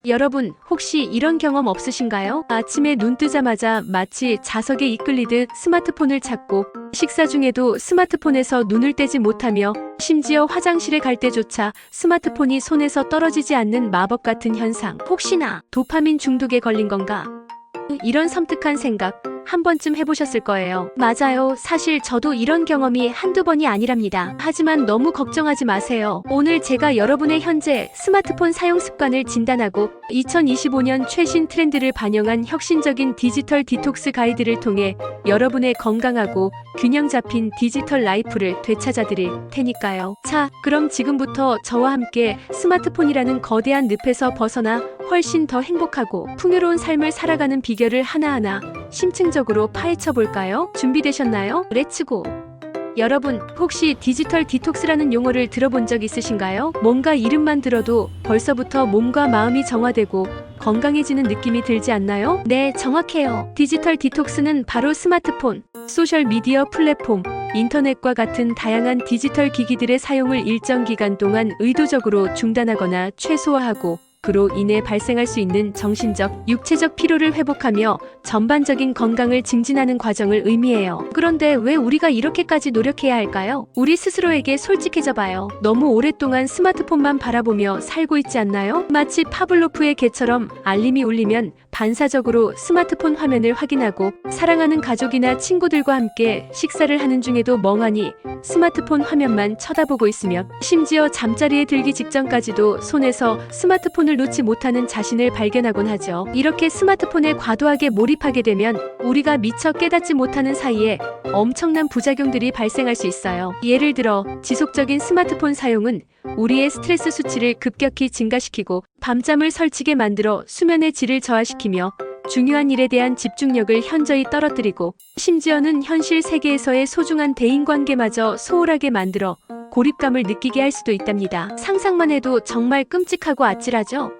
여러분, 혹시 이런 경험 없으신가요? 아침에 눈 뜨자마자 마치 자석에 이끌리듯 스마트폰을 찾고 식사 중에도 스마트폰에서 눈을 떼지 못하며 심지어 화장실에 갈 때조차 스마트폰이 손에서 떨어지지 않는 마법 같은 현상. 혹시나 도파민 중독에 걸린 건가? 이런 섬뜩한 생각 한 번쯤 해보셨을 거예요. 맞아요. 사실 저도 이런 경험이 한두 번이 아니랍니다. 하지만 너무 걱정하지 마세요. 오늘 제가 여러분의 현재 스마트폰 사용 습관을 진단하고 2025년 최신 트렌드를 반영한 혁신적인 디지털 디톡스 가이드를 통해 여러분의 건강하고 균형 잡힌 디지털 라이프를 되찾아드릴 테니까요. 자, 그럼 지금부터 저와 함께 스마트폰이라는 거대한 늪에서 벗어나 훨씬 더 행복하고 풍요로운 삶을 살아가는 비결을 하나하나 심층적으로 파헤쳐 볼까요? 준비되셨나요? 렛츠고! 여러분, 혹시 디지털 디톡스라는 용어를 들어본 적 있으신가요? 뭔가 이름만 들어도 벌써부터 몸과 마음이 정화되고 건강해지는 느낌이 들지 않나요? 네, 정확해요. 디지털 디톡스는 바로 스마트폰, 소셜미디어 플랫폼, 인터넷과 같은 다양한 디지털 기기들의 사용을 일정 기간 동안 의도적으로 중단하거나 최소화하고 그로 인해 발생할 수 있는 정신적, 육체적 피로를 회복하며 전반적인 건강을 증진하는 과정을 의미해요. 그런데 왜 우리가 이렇게까지 노력해야 할까요? 우리 스스로에게 솔직해져 봐요. 너무 오랫동안 스마트폰만 바라보며 살고 있지 않나요? 마치 파블로프의 개처럼 알림이 울리면 반사적으로 스마트폰 화면을 확인하고 사랑하는 가족이나 친구들과 함께 식사를 하는 중에도 멍하니 스마트폰 화면만 쳐다보고 있으며 심지어 잠자리에 들기 직전까지도 손에서 스마트폰을 놓지 못하는 자신을 발견하곤 하죠. 이렇게 스마트폰에 과도하게 몰입하게 되면 우리가 미처 깨닫지 못하는 사이에 엄청난 부작용들이 발생할 수 있어요. 예를 들어 지속적인 스마트폰 사용은 우리의 스트레스 수치를 급격히 증가시키고 밤잠을 설치게 만들어 수면의 질을 저하시키며 중요한 일에 대한 집중력을 현저히 떨어뜨리고 심지어는 현실 세계에서의 소중한 대인관계마저 소홀하게 만들어 고립감을 느끼게 할 수도 있답니다. 상상만 해도 정말 끔찍하고 아찔하죠?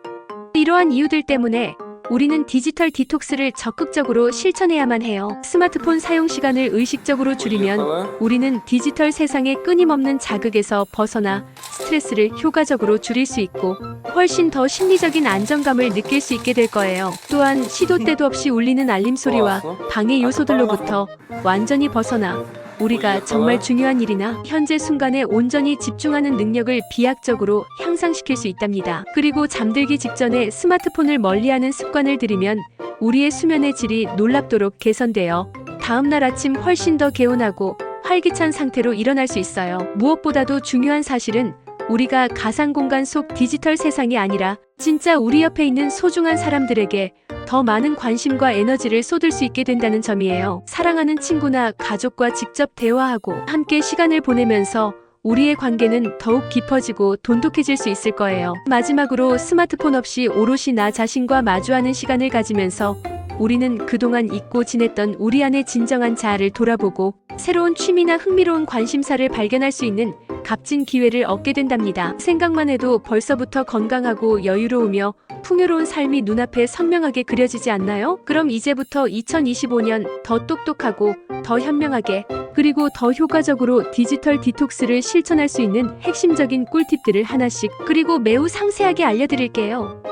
이러한 이유들 때문에 우리는 디지털 디톡스를 적극적으로 실천해야만 해요. 스마트폰 사용 시간을 의식적으로 줄이면 우리는 디지털 세상의 끊임없는 자극에서 벗어나 스트레스를 효과적으로 줄일 수 있고 훨씬 더 심리적인 안정감을 느낄 수 있게 될 거예요. 또한 시도 때도 없이 울리는 알림 소리와 방해 요소들로부터 완전히 벗어나 우리가 정말 중요한 일이나 현재 순간에 온전히 집중하는 능력을 비약적으로 향상시킬 수 있답니다. 그리고 잠들기 직전에 스마트폰을 멀리하는 습관을 들이면 우리의 수면의 질이 놀랍도록 개선되어 다음날 아침 훨씬 더 개운하고 활기찬 상태로 일어날 수 있어요. 무엇보다도 중요한 사실은 우리가 가상 공간 속 디지털 세상이 아니라 진짜 우리 옆에 있는 소중한 사람들에게 더 많은 관심과 에너지를 쏟을 수 있게 된다는 점이에요. 사랑하는 친구나 가족과 직접 대화하고 함께 시간을 보내면서 우리의 관계는 더욱 깊어지고 돈독해질 수 있을 거예요. 마지막으로 스마트폰 없이 오롯이 나 자신과 마주하는 시간을 가지면서 우리는 그동안 잊고 지냈던 우리 안의 진정한 자아를 돌아보고 새로운 취미나 흥미로운 관심사를 발견할 수 있는 값진 기회를 얻게 된답니다. 생각만 해도 벌써부터 건강하고 여유로우며 풍요로운 삶이 눈앞에 선명하게 그려지지 않나요? 그럼 이제부터 2025년 더 똑똑하고 더 현명하게 그리고 더 효과적으로 디지털 디톡스를 실천할 수 있는 핵심적인 꿀팁들을 하나씩 그리고 매우 상세하게 알려드릴게요.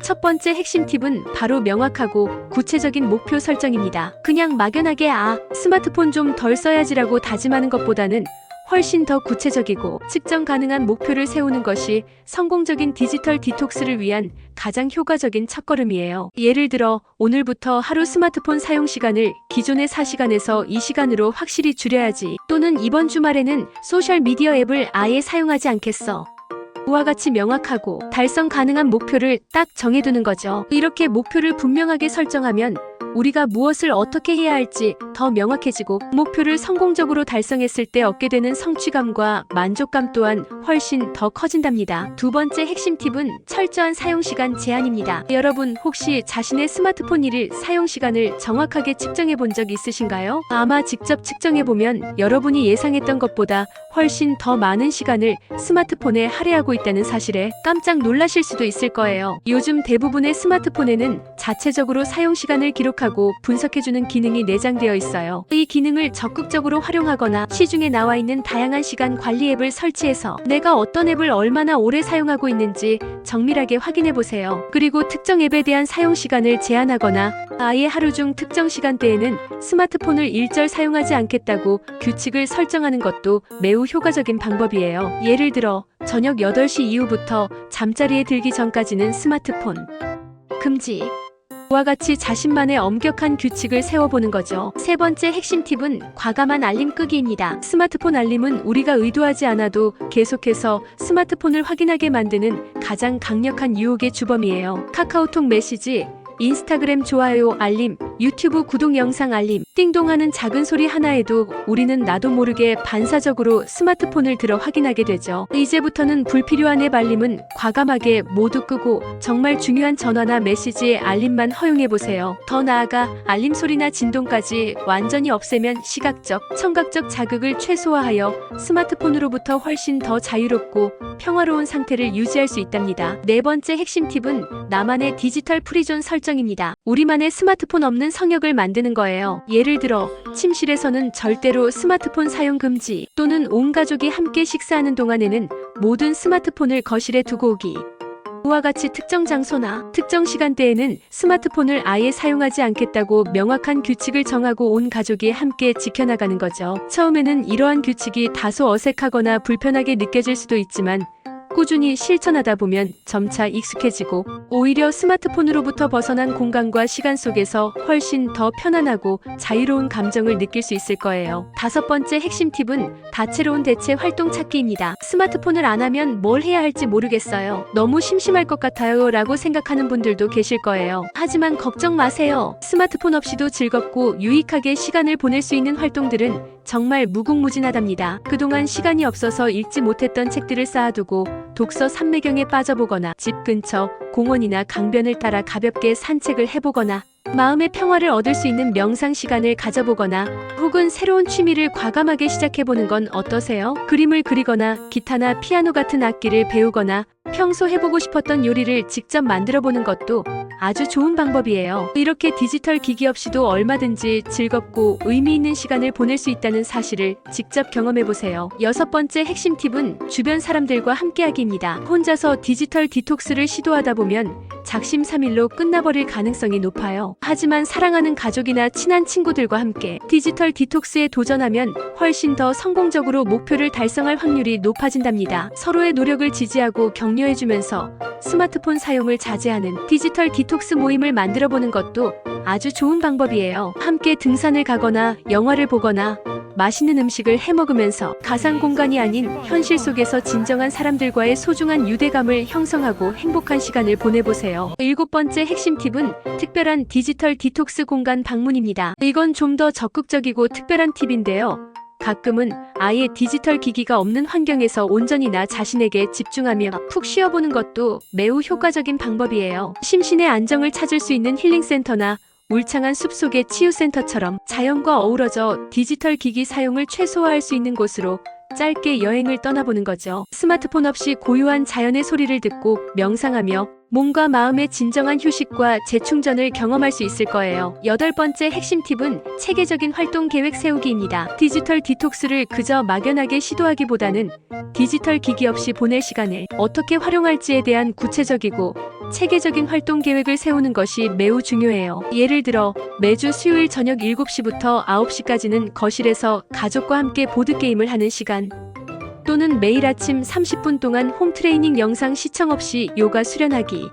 첫 번째 핵심 팁은 바로 명확하고 구체적인 목표 설정입니다. 그냥 막연하게 스마트폰 좀 덜 써야지라고 다짐하는 것보다는 훨씬 더 구체적이고 측정 가능한 목표를 세우는 것이 성공적인 디지털 디톡스를 위한 가장 효과적인 첫걸음이에요. 예를 들어 오늘부터 하루 스마트폰 사용 시간을 기존의 4시간에서 2시간으로 확실히 줄여야지. 또는 이번 주말에는 소셜미디어 앱을 아예 사용하지 않겠어. 와 같이 명확하고 달성 가능한 목표를 딱 정해두는 거죠. 이렇게 목표를 분명하게 설정하면 우리가 무엇을 어떻게 해야 할지 더 명확해지고 목표를 성공적으로 달성했을 때 얻게 되는 성취감과 만족감 또한 훨씬 더 커진답니다. 두 번째 핵심 팁은 철저한 사용시간 제한입니다. 여러분 혹시 자신의 스마트폰 일일 사용시간을 정확하게 측정해 본 적 있으신가요? 아마 직접 측정해보면 여러분이 예상했던 것보다 훨씬 더 많은 시간을 스마트폰에 할애하고 있다는 사실에 깜짝 놀라실 수도 있을 거예요. 요즘 대부분의 스마트폰에는 자체적으로 사용시간을 기록하는 기록하고 분석해주는 기능이 내장되어 있어요. 이 기능을 적극적으로 활용하거나 시중에 나와 있는 다양한 시간 관리 앱을 설치해서 내가 어떤 앱을 얼마나 오래 사용하고 있는지 정밀하게 확인해보세요. 그리고 특정 앱에 대한 사용 시간을 제한하거나 아예 하루 중 특정 시간대에는 스마트폰을 일절 사용하지 않겠다고 규칙을 설정하는 것도 매우 효과적인 방법이에요. 예를 들어 저녁 8시 이후부터 잠자리에 들기 전까지는 스마트폰 금지. 와 같이 자신만의 엄격한 규칙을 세워보는 거죠. 세 번째 핵심 팁은 과감한 알림 끄기입니다. 스마트폰 알림은 우리가 의도하지 않아도 계속해서 스마트폰을 확인하게 만드는 가장 강력한 유혹의 주범이에요. 카카오톡 메시지, 인스타그램 좋아요 알림, 유튜브 구독 영상 알림, 띵동하는 작은 소리 하나에도 우리는 나도 모르게 반사적으로 스마트폰을 들어 확인하게 되죠. 이제부터는 불필요한 앱 알림은 과감하게 모두 끄고 정말 중요한 전화나 메시지의 알림만 허용해보세요. 더 나아가 알림 소리나 진동까지 완전히 없애면 시각적, 청각적 자극을 최소화하여 스마트폰으로부터 훨씬 더 자유롭고 평화로운 상태를 유지할 수 있답니다. 네 번째 핵심 팁은 나만의 디지털 프리존 설정입니다. 우리만의 스마트폰 없는 성역을 만드는 거예요. 예를 들어 침실에서는 절대로 스마트폰 사용 금지, 또는 온 가족이 함께 식사하는 동안에는 모든 스마트폰을 거실에 두고 오기. 이와 같이 특정 장소나 특정 시간대에는 스마트폰을 아예 사용하지 않겠다고 명확한 규칙을 정하고 온 가족이 함께 지켜나가는 거죠. 처음에는 이러한 규칙이 다소 어색하거나 불편하게 느껴질 수도 있지만 꾸준히 실천하다 보면 점차 익숙해지고 오히려 스마트폰으로부터 벗어난 공간과 시간 속에서 훨씬 더 편안하고 자유로운 감정을 느낄 수 있을 거예요. 다섯 번째 핵심 팁은 다채로운 대체 활동 찾기입니다. 스마트폰을 안 하면 뭘 해야 할지 모르겠어요. 너무 심심할 것 같아요 라고 생각하는 분들도 계실 거예요. 하지만 걱정 마세요. 스마트폰 없이도 즐겁고 유익하게 시간을 보낼 수 있는 활동들은 정말 무궁무진하답니다. 그동안 시간이 없어서 읽지 못했던 책들을 쌓아두고 독서 삼매경에 빠져보거나 집 근처 공원이나 강변을 따라 가볍게 산책을 해보거나 마음의 평화를 얻을 수 있는 명상 시간을 가져보거나 혹은 새로운 취미를 과감하게 시작해보는 건 어떠세요? 그림을 그리거나 기타나 피아노 같은 악기를 배우거나 평소 해보고 싶었던 요리를 직접 만들어보는 것도 아주 좋은 방법이에요. 이렇게 디지털 기기 없이도 얼마든지 즐겁고 의미 있는 시간을 보낼 수 있다는 사실을 직접 경험해보세요. 여섯 번째 핵심 팁은 주변 사람들과 함께하기입니다. 혼자서 디지털 디톡스를 시도하다 보면 작심삼일로 끝나버릴 가능성이 높아요. 하지만 사랑하는 가족이나 친한 친구들과 함께 디지털 디톡스에 도전하면 훨씬 더 성공적으로 목표를 달성할 확률이 높아진답니다. 서로의 노력을 지지하고 격려해주면서 스마트폰 사용을 자제하는 디지털 디톡스 모임을 만들어보는 것도 아주 좋은 방법이에요. 함께 등산을 가거나 영화를 보거나 맛있는 음식을 해먹으면서 가상 공간이 아닌 현실 속에서 진정한 사람들과의 소중한 유대감을 형성하고 행복한 시간을 보내보세요. 일곱 번째 핵심 팁은 특별한 디지털 디톡스 공간 방문입니다. 이건 좀 더 적극적이고 특별한 팁인데요. 가끔은 아예 디지털 기기가 없는 환경에서 온전히 나 자신에게 집중하며 푹 쉬어보는 것도 매우 효과적인 방법이에요. 심신의 안정을 찾을 수 있는 힐링센터나 울창한 숲속의 치유센터처럼 자연과 어우러져 디지털 기기 사용을 최소화할 수 있는 곳으로 짧게 여행을 떠나보는 거죠. 스마트폰 없이 고요한 자연의 소리를 듣고 명상하며 몸과 마음의 진정한 휴식과 재충전을 경험할 수 있을 거예요. 여덟 번째 핵심 팁은 체계적인 활동 계획 세우기입니다. 디지털 디톡스를 그저 막연하게 시도하기보다는 디지털 기기 없이 보낼 시간을 어떻게 활용할지에 대한 구체적이고 체계적인 활동 계획을 세우는 것이 매우 중요해요. 예를 들어 매주 수요일 저녁 7시부터 9시까지는 거실에서 가족과 함께 보드게임을 하는 시간, 또는 매일 아침 30분 동안 홈트레이닝 영상 시청 없이 요가 수련하기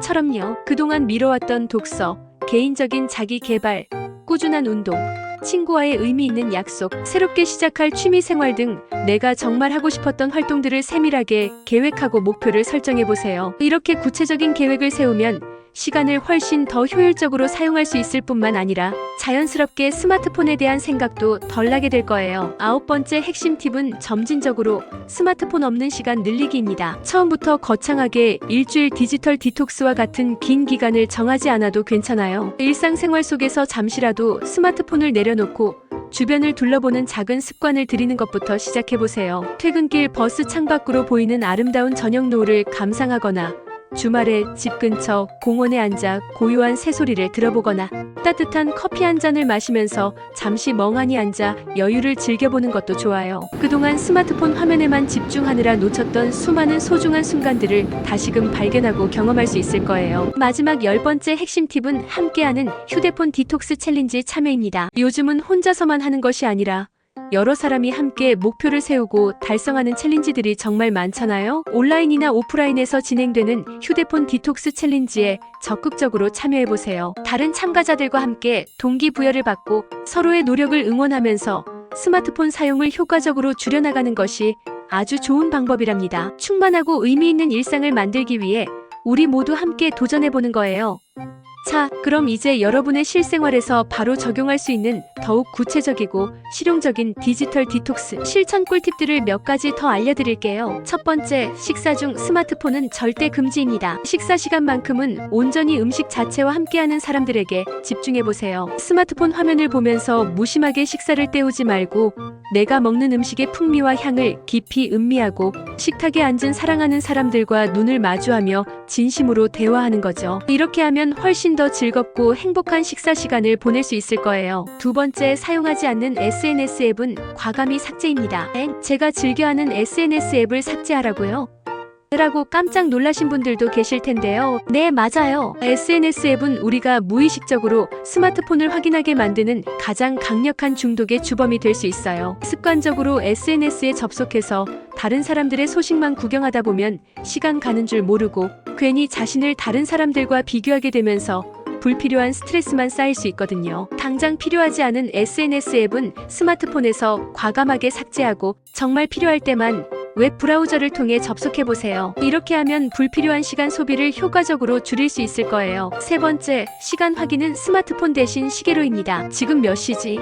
처럼요. 그동안 미뤄왔던 독서, 개인적인 자기 개발, 꾸준한 운동, 친구와의 의미 있는 약속, 새롭게 시작할 취미 생활 등 내가 정말 하고 싶었던 활동들을 세밀하게 계획하고 목표를 설정해보세요. 이렇게 구체적인 계획을 세우면 시간을 훨씬 더 효율적으로 사용할 수 있을 뿐만 아니라 자연스럽게 스마트폰에 대한 생각도 덜 나게 될 거예요. 아홉 번째 핵심 팁은 점진적으로 스마트폰 없는 시간 늘리기입니다. 처음부터 거창하게 일주일 디지털 디톡스와 같은 긴 기간을 정하지 않아도 괜찮아요. 일상생활 속에서 잠시라도 스마트폰을 내려놓고 주변을 둘러보는 작은 습관을 들이는 것부터 시작해보세요. 퇴근길 버스 창밖으로 보이는 아름다운 저녁 노을을 감상하거나 주말에 집 근처 공원에 앉아 고요한 새소리를 들어보거나 따뜻한 커피 한 잔을 마시면서 잠시 멍하니 앉아 여유를 즐겨보는 것도 좋아요. 그동안 스마트폰 화면에만 집중하느라 놓쳤던 수많은 소중한 순간들을 다시금 발견하고 경험할 수 있을 거예요. 마지막 10번째 핵심 팁은 함께하는 휴대폰 디톡스 챌린지 참여입니다. 요즘은 혼자서만 하는 것이 아니라 여러 사람이 함께 목표를 세우고 달성하는 챌린지들이 정말 많잖아요. 온라인이나 오프라인에서 진행되는 휴대폰 디톡스 챌린지에 적극적으로 참여해보세요. 다른 참가자들과 함께 동기부여를 받고 서로의 노력을 응원하면서 스마트폰 사용을 효과적으로 줄여나가는 것이 아주 좋은 방법이랍니다. 충만하고 의미 있는 일상을 만들기 위해 우리 모두 함께 도전해보는 거예요. 자, 그럼 이제 여러분의 실생활에서 바로 적용할 수 있는 더욱 구체적이고 실용적인 디지털 디톡스 실천 꿀팁들을 몇 가지 더 알려드릴게요. 첫 번째, 식사 중 스마트폰은 절대 금지입니다. 식사 시간만큼은 온전히 음식 자체와 함께하는 사람들에게 집중해보세요. 스마트폰 화면을 보면서 무심하게 식사를 때우지 말고 내가 먹는 음식의 풍미와 향을 깊이 음미하고 식탁에 앉은 사랑하는 사람들과 눈을 마주하며 진심으로 대화하는 거죠. 이렇게 하면 훨씬 더 즐겁고 행복한 식사 시간을 보낼 수 있을 거예요. 두 번째, 사용하지 않는 SNS 앱은 과감히 삭제입니다. 제가 즐겨하는 SNS 앱을 삭제하라고요? 라고 깜짝 놀라신 분들도 계실 텐데요. 네, 맞아요. SNS 앱은 우리가 무의식적으로 스마트폰을 확인하게 만드는 가장 강력한 중독의 주범이 될 수 있어요. 습관적으로 SNS에 접속해서 다른 사람들의 소식만 구경하다 보면 시간 가는 줄 모르고 괜히 자신을 다른 사람들과 비교하게 되면서 불필요한 스트레스만 쌓일 수 있거든요. 당장 필요하지 않은 SNS 앱은 스마트폰에서 과감하게 삭제하고 정말 필요할 때만 웹 브라우저를 통해 접속해보세요. 이렇게 하면 불필요한 시간 소비를 효과적으로 줄일 수 있을 거예요. 세 번째, 시간 확인은 스마트폰 대신 시계로입니다. 지금 몇 시지?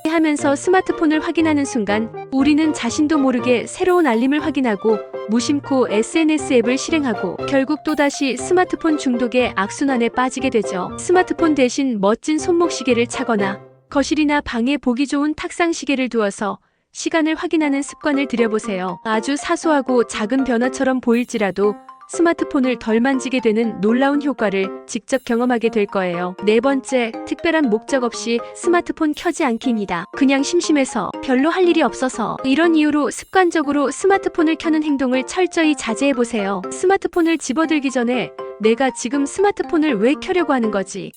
하면서 스마트폰을 확인하는 순간 우리는 자신도 모르게 새로운 알림을 확인하고 무심코 SNS 앱을 실행하고 결국 또다시 스마트폰 중독의 악순환에 빠지게 되죠. 스마트폰 대신 멋진 손목시계를 차거나 거실이나 방에 보기 좋은 탁상 시계를 두어서 시간을 확인하는 습관을 들여보세요. 아주 사소하고 작은 변화처럼 보일지라도 스마트폰을 덜 만지게 되는 놀라운 효과를 직접 경험하게 될 거예요. 네 번째, 특별한 목적 없이 스마트폰 켜지 않기입니다. 그냥 심심해서, 별로 할 일이 없어서, 이런 이유로 습관적으로 스마트폰을 켜는 행동을 철저히 자제해보세요. 스마트폰을 집어들기 전에 내가 지금 스마트폰을 왜 켜려고 하는 거지?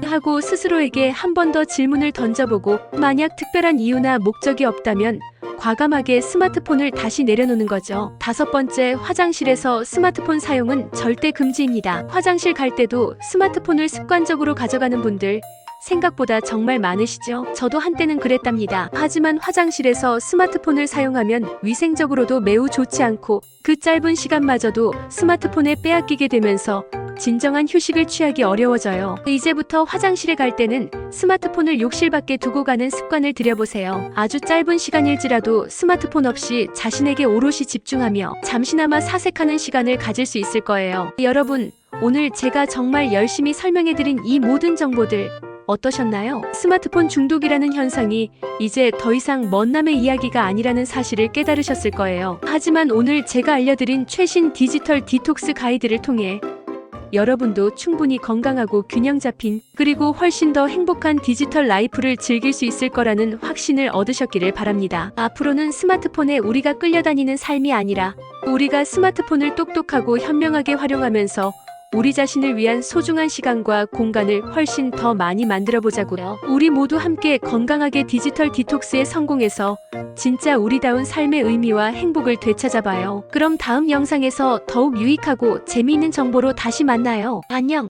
하고 스스로에게 한 번 더 질문을 던져보고 만약 특별한 이유나 목적이 없다면 과감하게 스마트폰을 다시 내려놓는 거죠. 다섯 번째, 화장실에서 스마트폰 사용은 절대 금지입니다. 화장실 갈 때도 스마트폰을 습관적으로 가져가는 분들 생각보다 정말 많으시죠? 저도 한때는 그랬답니다. 하지만 화장실에서 스마트폰을 사용하면 위생적으로도 매우 좋지 않고 그 짧은 시간마저도 스마트폰에 빼앗기게 되면서 진정한 휴식을 취하기 어려워져요. 이제부터 화장실에 갈 때는 스마트폰을 욕실 밖에 두고 가는 습관을 들여보세요. 아주 짧은 시간일지라도 스마트폰 없이 자신에게 오롯이 집중하며 잠시나마 사색하는 시간을 가질 수 있을 거예요. 여러분, 오늘 제가 정말 열심히 설명해드린 이 모든 정보들 어떠셨나요? 스마트폰 중독이라는 현상이 이제 더 이상 먼 남의 이야기가 아니라는 사실을 깨달으셨을 거예요. 하지만 오늘 제가 알려드린 최신 디지털 디톡스 가이드를 통해 여러분도 충분히 건강하고 균형 잡힌 그리고 훨씬 더 행복한 디지털 라이프를 즐길 수 있을 거라는 확신을 얻으셨기를 바랍니다. 앞으로는 스마트폰에 우리가 끌려다니는 삶이 아니라 우리가 스마트폰을 똑똑하고 현명하게 활용하면서 우리 자신을 위한 소중한 시간과 공간을 훨씬 더 많이 만들어 보자고요. 우리 모두 함께 건강하게 디지털 디톡스에 성공해서 진짜 우리다운 삶의 의미와 행복을 되찾아봐요. 그럼 다음 영상에서 더욱 유익하고 재미있는 정보로 다시 만나요. 안녕!